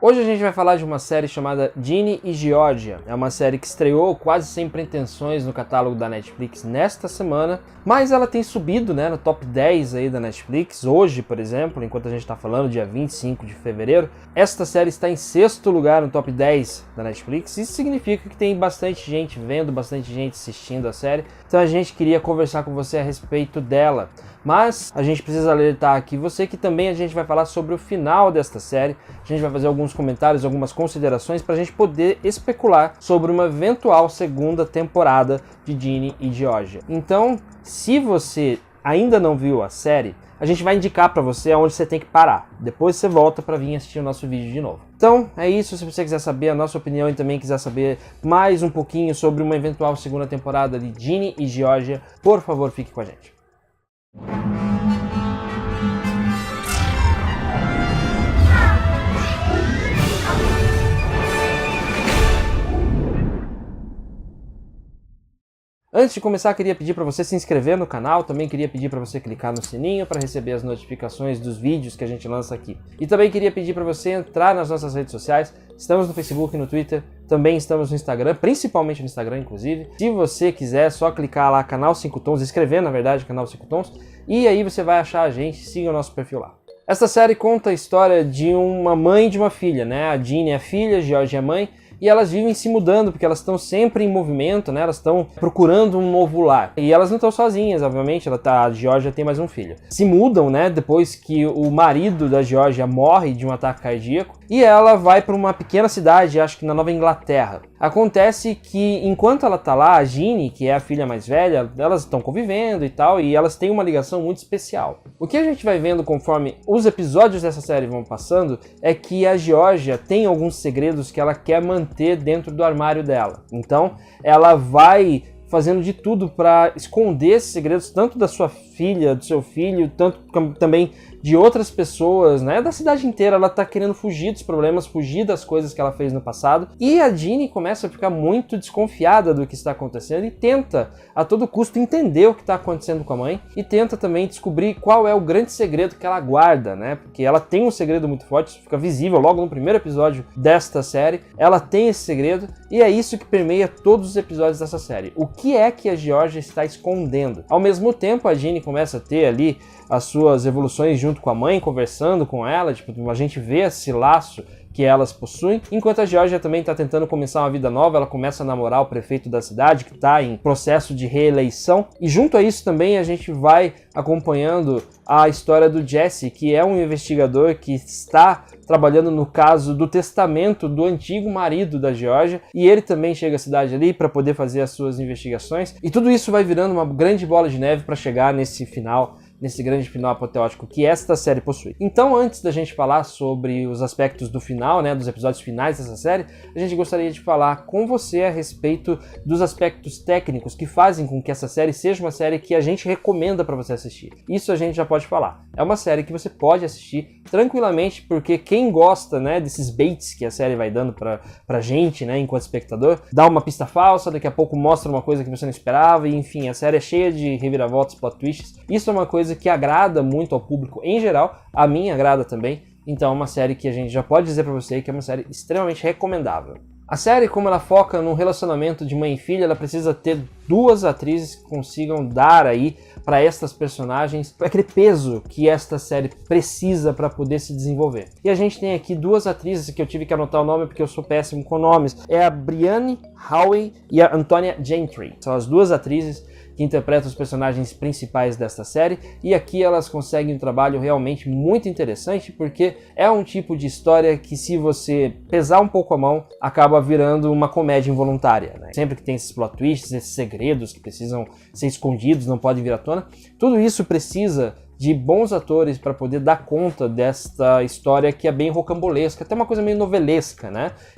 Hoje a gente vai falar de uma série chamada Ginny e Georgia. É uma série que estreou quase sem pretensões no catálogo da Netflix nesta semana, mas ela tem subido, no top 10 aí da Netflix. Hoje, por exemplo, enquanto a gente está falando, dia 25 de fevereiro, esta série está em 6º lugar no top 10 da Netflix. Isso significa que tem bastante gente vendo, bastante gente assistindo a série. Então a gente queria conversar com você a respeito dela. Mas a gente precisa alertar aqui você que também a gente vai falar sobre o final desta série. A gente vai fazer alguns comentários, algumas considerações para a gente poder especular sobre uma eventual segunda temporada de Ginny e Georgia. Então, se você ainda não viu a série, a gente vai indicar para você aonde você tem que parar. Depois você volta para vir assistir o nosso vídeo de novo. Então é isso, se você quiser saber a nossa opinião e também quiser saber mais um pouquinho sobre uma eventual segunda temporada de Ginny e Georgia, por favor, fique com a gente. Antes de começar, queria pedir para você se inscrever no canal, também queria pedir para você clicar no sininho para receber as notificações dos vídeos que a gente lança aqui. E também queria pedir para você entrar nas nossas redes sociais, estamos no Facebook e no Twitter, também estamos no Instagram, principalmente no Instagram, inclusive. Se você quiser, é só clicar lá, Canal 5 Tons, escrever, na verdade, Canal 5 Tons, e aí você vai achar a gente, siga o nosso perfil lá. Essa série conta a história de uma mãe e de uma filha, A Ginny é a filha, a Georgia é a mãe, e elas vivem se mudando, porque elas estão sempre em movimento, Elas estão procurando um novo lar. E elas não estão sozinhas, obviamente, a Georgia tem mais um filho. Se mudam, depois que o marido da Georgia morre de um ataque cardíaco, e ela vai para uma pequena cidade, acho que na Nova Inglaterra. Acontece que, enquanto ela tá lá, a Ginny, que é a filha mais velha, elas estão convivendo e tal, e elas têm uma ligação muito especial. O que a gente vai vendo conforme os episódios dessa série vão passando é que a Georgia tem alguns segredos que ela quer manter dentro do armário dela. Então, ela vai fazendo de tudo para esconder esses segredos, tanto da sua filha, do seu filho, tanto também de outras pessoas, da cidade inteira. Ela tá querendo fugir dos problemas, fugir das coisas que ela fez no passado. E a Ginny começa a ficar muito desconfiada do que está acontecendo e tenta, a todo custo, entender o que está acontecendo com a mãe e tenta também descobrir qual é o grande segredo que ela guarda, Porque ela tem um segredo muito forte, isso fica visível logo no primeiro episódio desta série. Ela tem esse segredo e é isso que permeia todos os episódios dessa série. O que é que a Georgia está escondendo? Ao mesmo tempo, a Ginny começa a ter ali as suas evoluções junto com a mãe, conversando com ela, a gente vê esse laço que elas possuem, enquanto a Georgia também está tentando começar uma vida nova. Ela começa a namorar o prefeito da cidade, que está em processo de reeleição, e junto a isso também a gente vai acompanhando a história do Jesse, que é um investigador que está trabalhando no caso do testamento do antigo marido da Georgia, e ele também chega à cidade ali para poder fazer as suas investigações, e tudo isso vai virando uma grande bola de neve para chegar nesse grande final apoteótico que esta série possui. Então, antes da gente falar sobre os aspectos do final, dos episódios finais dessa série, a gente gostaria de falar com você a respeito dos aspectos técnicos que fazem com que essa série seja uma série que a gente recomenda para você assistir. Isso a gente já pode falar. É uma série que você pode assistir tranquilamente, porque quem gosta, desses baits que a série vai dando pra gente, enquanto espectador, dá uma pista falsa, daqui a pouco mostra uma coisa que você não esperava, e enfim, a série é cheia de reviravoltas, plot twists. Isso é uma coisa que agrada muito ao público em geral, a mim agrada também, então é uma série que a gente já pode dizer pra você que é uma série extremamente recomendável. A série, como ela foca no relacionamento de mãe e filha, ela precisa ter duas atrizes que consigam dar aí para estas personagens aquele peso que esta série precisa para poder se desenvolver. E a gente tem aqui duas atrizes que eu tive que anotar o nome porque eu sou péssimo com nomes. É a Brianne Howey e a Antonia Gentry. São as duas atrizes que interpretam os personagens principais desta série, e aqui elas conseguem um trabalho realmente muito interessante, porque é um tipo de história que, se você pesar um pouco a mão, acaba virando uma comédia involuntária, Sempre que tem esses plot twists, esses segredos que precisam ser escondidos, não podem vir à tona, tudo isso precisa de bons atores para poder dar conta desta história que é bem rocambolesca, até uma coisa meio novelesca,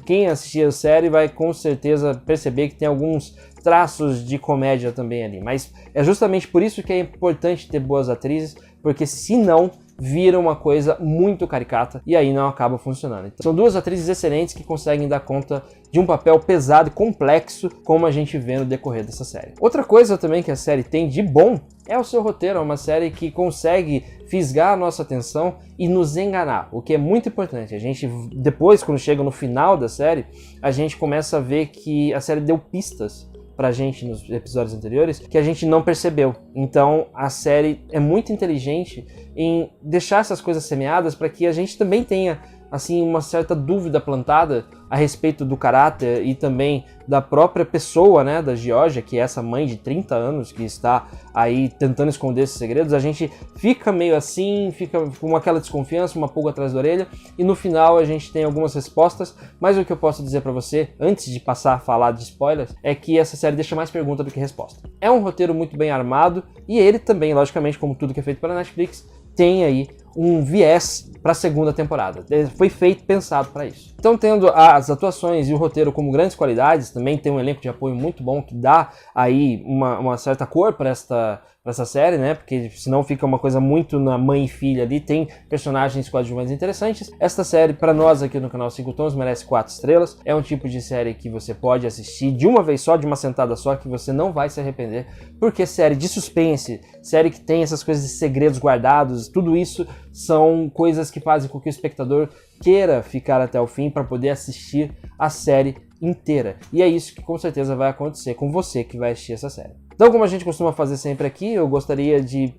Quem assistir a série vai com certeza perceber que tem alguns traços de comédia também ali, mas é justamente por isso que é importante ter boas atrizes, porque senão vira uma coisa muito caricata e aí não acaba funcionando. Então, são duas atrizes excelentes que conseguem dar conta de um papel pesado e complexo, como a gente vê no decorrer dessa série. Outra coisa também que a série tem de bom é o seu roteiro. É uma série que consegue fisgar a nossa atenção e nos enganar, o que é muito importante. A gente, depois, quando chega no final da série, a gente começa a ver que a série deu pistas pra gente nos episódios anteriores que a gente não percebeu. Então a série é muito inteligente em deixar essas coisas semeadas para que a gente também tenha assim uma certa dúvida plantada a respeito do caráter e também da própria pessoa, né, da Georgia, que é essa mãe de 30 anos que está aí tentando esconder esses segredos. A gente fica meio assim, fica com aquela desconfiança, uma pulga atrás da orelha, e no final a gente tem algumas respostas, mas o que eu posso dizer pra você, antes de passar a falar de spoilers, é que essa série deixa mais pergunta do que resposta. É um roteiro muito bem armado, e ele também, logicamente, como tudo que é feito pela Netflix, tem aí um viés para a segunda temporada. Foi pensado para isso. Então, tendo as atuações e o roteiro como grandes qualidades, também tem um elenco de apoio muito bom que dá aí uma certa cor para essa série, né? Porque senão fica uma coisa muito na mãe e filha ali. Tem personagens coadjuvantes interessantes. Esta série, para nós aqui no canal 5 Tons, merece 4 estrelas. É um tipo de série que você pode assistir de uma vez só, de uma sentada só, que você não vai se arrepender, porque série de suspense, série que tem essas coisas de segredos guardados, tudo isso são coisas que fazem com que o espectador queira ficar até o fim para poder assistir a série inteira. E é isso que com certeza vai acontecer com você que vai assistir essa série. Então, como a gente costuma fazer sempre aqui, eu gostaria de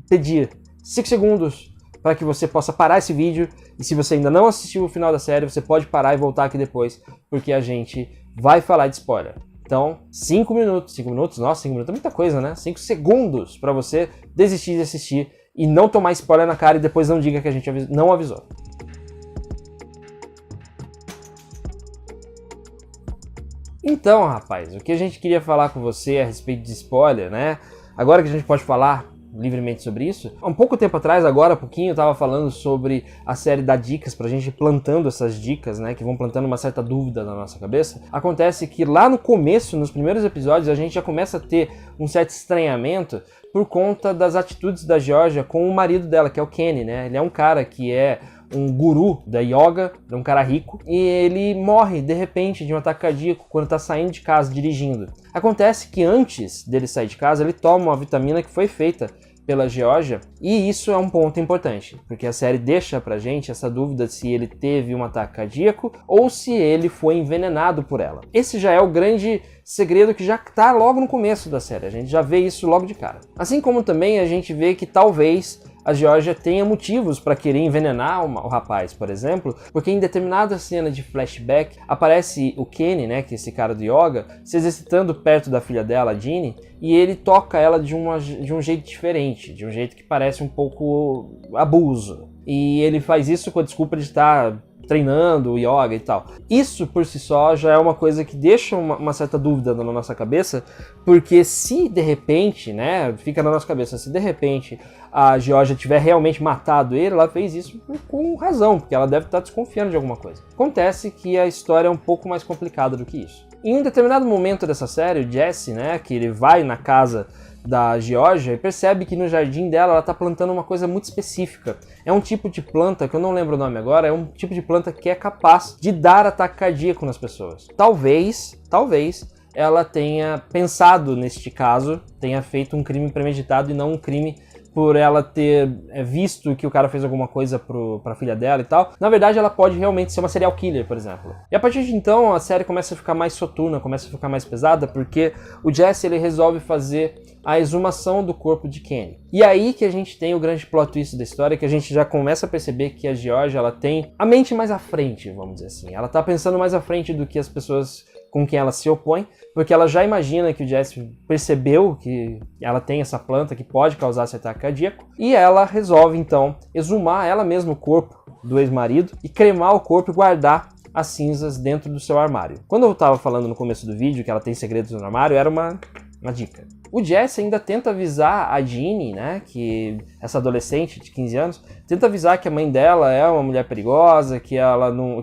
pedir 5 segundos para que você possa parar esse vídeo, e se você ainda não assistiu o final da série, você pode parar e voltar aqui depois, porque a gente vai falar de spoiler. Então, 5 minutos, nossa, 5 minutos é muita coisa, né? 5 segundos para você desistir de assistir e não tomar spoiler na cara e depois não diga que a gente não avisou. Então, rapaz, o que a gente queria falar com você a respeito de spoiler, né? Agora que a gente pode falar livremente sobre isso. Há um pouco tempo atrás, agora há pouquinho, eu tava falando sobre a série da dicas, pra gente plantando essas dicas, né, que vão plantando uma certa dúvida na nossa cabeça. Acontece que lá no começo, nos primeiros episódios, a gente já começa a ter um certo estranhamento por conta das atitudes da Georgia com o marido dela, que é o Kenny, né? Ele é um cara que é um guru da yoga, é um cara rico, e ele morre de repente de um ataque cardíaco quando está saindo de casa dirigindo. Acontece que antes dele sair de casa, ele toma uma vitamina que foi feita pela Georgia, e isso é um ponto importante, porque a série deixa pra gente essa dúvida se ele teve um ataque cardíaco ou se ele foi envenenado por ela. Esse já é o grande segredo que já tá logo no começo da série, a gente já vê isso logo de cara. Assim como também a gente vê que talvez a Georgia tenha motivos para querer envenenar o rapaz, por exemplo, porque em determinada cena de flashback aparece o Kenny, né, que é esse cara do yoga, se exercitando perto da filha dela, a Ginny, e ele toca ela de um jeito diferente, de um jeito que parece um pouco abuso. E ele faz isso com a desculpa de estar treinando o yoga e tal. Isso por si só já é uma coisa que deixa uma certa dúvida na nossa cabeça, porque se de repente, né, fica na nossa cabeça, se de repente a Georgia tiver realmente matado ele, ela fez isso com razão, porque ela deve estar desconfiando de alguma coisa. Acontece que a história é um pouco mais complicada do que isso. Em um determinado momento dessa série, o Jesse, né, que ele vai na casa da Georgia e percebe que no jardim dela ela está plantando uma coisa muito específica. É um tipo de planta, que eu não lembro o nome agora, é um tipo de planta que é capaz de dar ataque cardíaco nas pessoas. Talvez ela tenha pensado neste caso, tenha feito um crime premeditado e não um crime por ela ter visto que o cara fez alguma coisa pra filha dela e tal. Na verdade, ela pode realmente ser uma serial killer, por exemplo. E a partir de então, a série começa a ficar mais soturna, começa a ficar mais pesada, porque o Jesse, ele resolve fazer a exumação do corpo de Kenny. E aí que a gente tem o grande plot twist da história, que a gente já começa a perceber que a Georgia, ela tem a mente mais à frente, vamos dizer assim. Ela tá pensando mais à frente do que as pessoas com quem ela se opõe, porque ela já imagina que o Jesse percebeu que ela tem essa planta que pode causar esse ataque cardíaco, e ela resolve então exumar ela mesma o corpo do ex-marido e cremar o corpo e guardar as cinzas dentro do seu armário. Quando eu tava falando no começo do vídeo que ela tem segredos no armário, era uma dica. O Jesse ainda tenta avisar a Ginny, né, que essa adolescente de 15 anos, tenta avisar que a mãe dela é uma mulher perigosa, que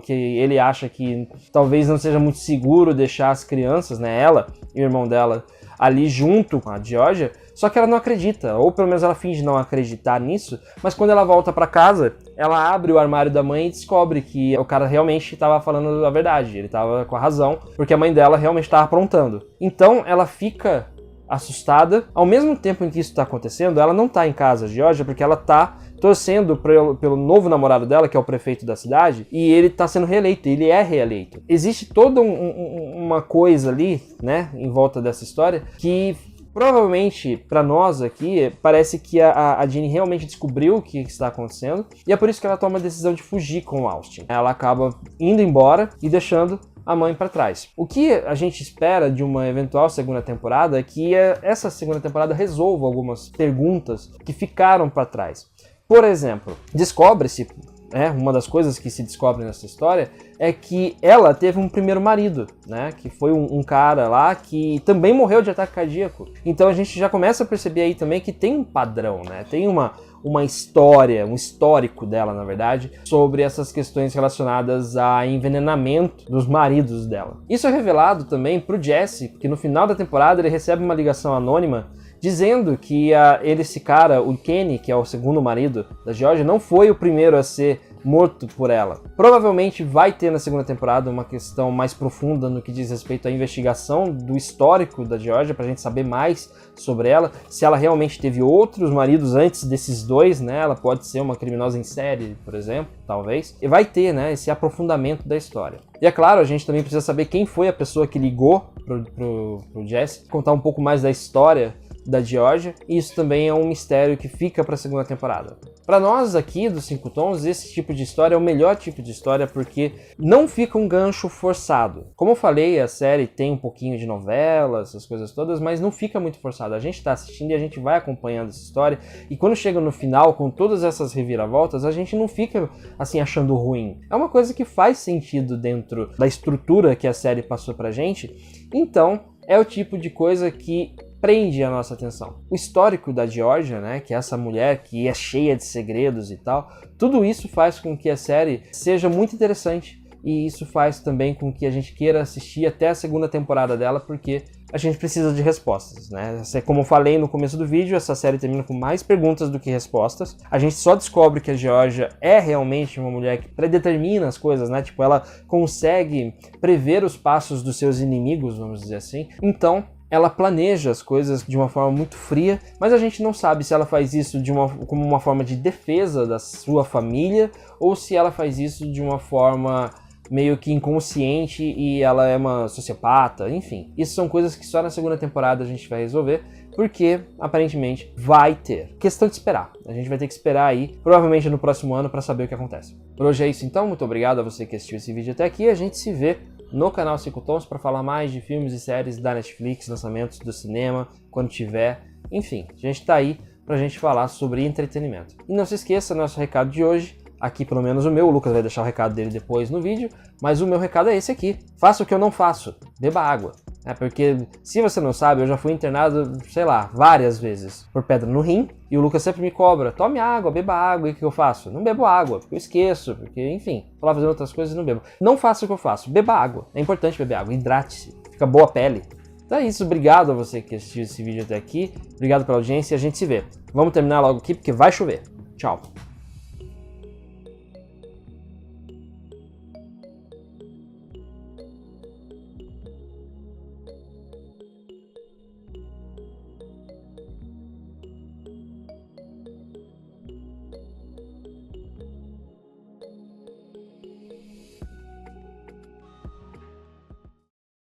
ele acha que talvez não seja muito seguro deixar as crianças, né, ela e o irmão dela, ali junto com a Georgia. Só que ela não acredita, ou pelo menos ela finge não acreditar nisso, mas quando ela volta pra casa, ela abre o armário da mãe e descobre que o cara realmente estava falando a verdade, ele estava com a razão, porque a mãe dela realmente estava aprontando. Então ela fica assustada, ao mesmo tempo em que isso está acontecendo, ela não está em casa, Georgia, porque ela está torcendo pelo novo namorado dela, que é o prefeito da cidade, e ele está sendo reeleito, ele é reeleito. Existe toda uma coisa ali, né, em volta dessa história, que provavelmente, para nós aqui, parece que a Ginny realmente descobriu o que está acontecendo, e é por isso que ela toma a decisão de fugir com o Austin. Ela acaba indo embora e deixando a mãe para trás. O que a gente espera de uma eventual segunda temporada é que essa segunda temporada resolva algumas perguntas que ficaram para trás. Por exemplo, descobre-se, uma das coisas que se descobre nessa história é que ela teve um primeiro marido, né, que foi um cara lá que também morreu de ataque cardíaco. Então a gente já começa a perceber aí também que tem um padrão, né, tem uma história, um histórico dela, na verdade, sobre essas questões relacionadas a envenenamento dos maridos dela. Isso é revelado também pro Jesse, que no final da temporada ele recebe uma ligação anônima dizendo que esse cara, o Kenny, que é o segundo marido da Georgia, não foi o primeiro a ser morto por ela. Provavelmente vai ter na segunda temporada uma questão mais profunda no que diz respeito à investigação do histórico da Georgia, pra gente saber mais sobre ela, se ela realmente teve outros maridos antes desses dois, né? Ela pode ser uma criminosa em série, por exemplo, talvez. E vai ter, né, esse aprofundamento da história. E é claro, a gente também precisa saber quem foi a pessoa que ligou pro Jesse, contar um pouco mais da história da Georgia, e isso também é um mistério que fica para a segunda temporada. Para nós aqui dos 5 Tons, esse tipo de história é o melhor tipo de história porque não fica um gancho forçado. Como eu falei, a série tem um pouquinho de novela, essas coisas todas, mas não fica muito forçado. A gente está assistindo e a gente vai acompanhando essa história, e quando chega no final, com todas essas reviravoltas, a gente não fica assim achando ruim. É uma coisa que faz sentido dentro da estrutura que a série passou pra gente, então é o tipo de coisa que prende a nossa atenção. O histórico da Georgia, né, que é essa mulher que é cheia de segredos e tal, tudo isso faz com que a série seja muito interessante, e isso faz também com que a gente queira assistir até a segunda temporada dela, porque a gente precisa de respostas, né? Como eu falei no começo do vídeo, essa série termina com mais perguntas do que respostas. A gente só descobre que a Georgia é realmente uma mulher que predetermina as coisas, né? Tipo, ela consegue prever os passos dos seus inimigos, vamos dizer assim. Então, ela planeja as coisas de uma forma muito fria, mas a gente não sabe se ela faz isso como uma forma de defesa da sua família, ou se ela faz isso de uma forma meio que inconsciente e ela é uma sociopata, enfim. Isso são coisas que só na segunda temporada a gente vai resolver, porque aparentemente vai ter. Questão de esperar. A gente vai ter que esperar aí, provavelmente no próximo ano, para saber o que acontece. Por hoje é isso então, muito obrigado a você que assistiu esse vídeo até aqui, a gente se vê no canal 5 Tons para falar mais de filmes e séries da Netflix, lançamentos do cinema, quando tiver, enfim, a gente tá aí pra gente falar sobre entretenimento. E não se esqueça, nosso recado de hoje, aqui pelo menos o meu, o Lucas vai deixar o recado dele depois no vídeo, mas o meu recado é esse aqui: faça o que eu não faço, beba água. Porque, se você não sabe, eu já fui internado, sei lá, várias vezes por pedra no rim, e o Lucas sempre me cobra: tome água, beba água. E o que eu faço? Não bebo água, porque eu esqueço, porque, enfim, tô lá fazendo outras coisas e não bebo. Não faça o que eu faço, beba água. É importante beber água, hidrate-se, fica boa a pele. Então é isso, obrigado a você que assistiu esse vídeo até aqui, obrigado pela audiência e a gente se vê. Vamos terminar logo aqui porque vai chover. Tchau.